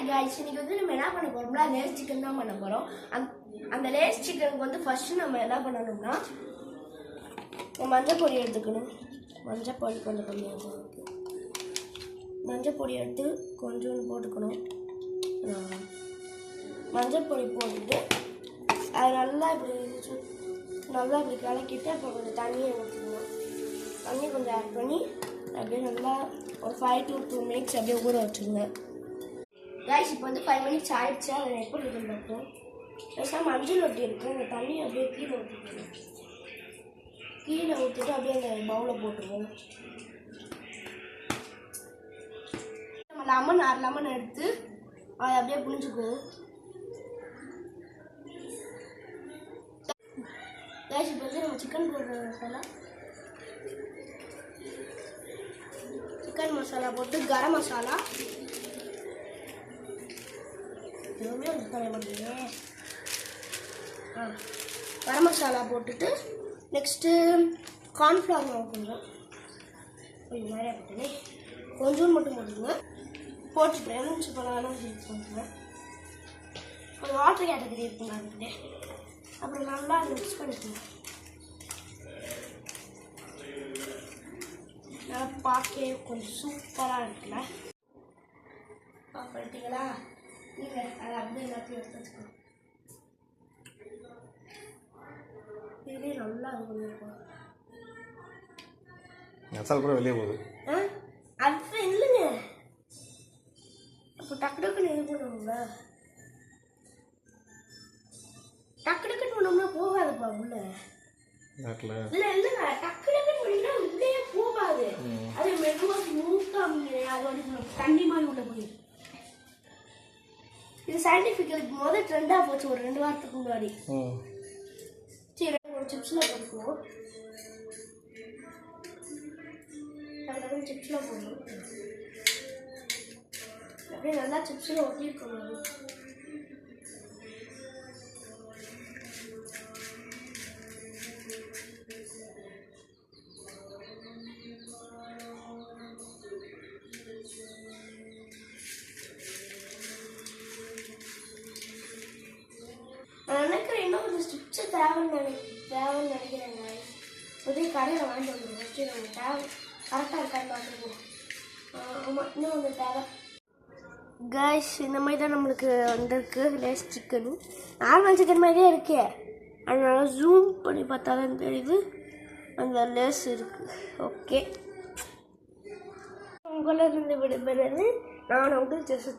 guys, இன்னைக்கு வந்து நம்ம என்ன பண்ண போறோம்னா லேஸ் சிக்கன் தான் பண்ண போறோம். அந்த லேஸ் சிக்கனுக்கு வந்து ஃபர்ஸ்ட் நம்ம என்ன பண்ணணும்னா மஞ்சள் பொடி எடுத்துக்கணும். மஞ்சள் பொடி கொஞ்சம் கம்மியாக இருக்கு. மஞ்சள் பொடி எடுத்து கொஞ்சோண்டு போட்டுக்கணும். மஞ்சள் பொடி போட்டுட்டு அது நல்லா இப்படி கலக்கிட்டு அப்புறம் கொஞ்சம் தண்ணியை ஊற்றிக்கணும். தண்ணி கொஞ்சம் ஆட் பண்ணி அப்படியே நல்லா ஒரு 5 to 2 minutes அப்படியே ஊற வச்சுருங்க. கைஸ் இப்போ வந்து 5 minutes ஆயிடுச்சு. அதை எப்படி இருக்குன்னு பார்ப்போம். பேசாமல் மஞ்சள் ஒட்டி இருக்கும். அந்த தண்ணி அப்படியே கீழே ஊற்றிக்கணும். கீழே ஊற்றிட்டு அப்படியே அந்த பவுலில் போட்டுருவோம். நம்ம லெமன் எடுத்து அதை அப்படியே புரிஞ்சுக்குவோம். கைஸ் இப்போ வந்து நம்ம சிக்கன் போடுற சிக்கன் மசாலா போட்டு கரம் மசாலா கரம் மசாலா போட்டுட்டு நெக்ஸ்ட்டு கார்ன்ஃப்ளவர் மாவு கொஞ்சம் நிறையா போட்டுங்க. கொஞ்சம் மட்டும் போட்டுங்க. போட்டுட்டு எலுமிச்சை பழம் போட்டுங்க. ஒரு வாட்டர் கேட்டகரி இருக்குங்க அதுக்கிட்டே. அப்புறம் நல்லா அதை மிக்ஸ் பண்ணிக்கணும். நல்லா பார்க்கவே கொஞ்சம் சூப்பராக இருக்குல்ல. பண்ணிட்டீங்களா? இல்லை அதை அப்படியே எல்லாத்தையும் எடுத்து வச்சுக்கணும். இதே நல்லா இருக்கும். மசாலா கூட வெளியே போகுது. அது இல்லைங்க. அப்போ டக்கு டக்குன்னு இது பண்ணுவோங்க. டக்கு டக்குன்னு பண்ணோம்னா போகாதுப்பா உள்ள. இல்லை இல்லைங்க, டக்கு டக்குன்னு பண்ணினா உள்ளே போகாது. அது மெதுவாக ஸ்மூத்தாக அதோட தண்ணி மாதிரி உள்ள போயிடும். இது சயின்டிஃபிக்கலுக்கு முதல் ட்ரெண்டாக போச்சு ஒரு 2 வாரத்துக்கு முன்னாடி. சரி ஒரு சிப்ஸில் போட்டுக்குவோம். அதுக்கப்புறம் சிப்ஸில் போடணும். அப்படியே நல்லா சிப்ஸில் ஒட்டியிருக்கணும். நினைக்கிறேன் இன்னும் கொஞ்சம் ஸ்டிச்சு தேவைன்னு நினைக்கிறேங்க. புதிய கடையில் வாங்கிட்டு வந்துடும். ஃபஸ்ட்டு நம்ம தேவை கரெக்டாக இருக்கான்னு பார்த்துருக்கோம். ஆமாம், இன்னும் கொஞ்சம் தேவை. கைஸ் இந்த மாதிரி தான் நம்மளுக்கு வந்திருக்கு லேஸ் சிக்கனு. நார்மல் சிக்கன் மாதிரியே இருக்கே. அதனால ஜூம் பண்ணி பார்த்தா தான் தெரியுது அந்த லேஸ் இருக்குது. ஓகே, உங்களிருந்து விடுபடுறது நான் வந்து ஜெஸ்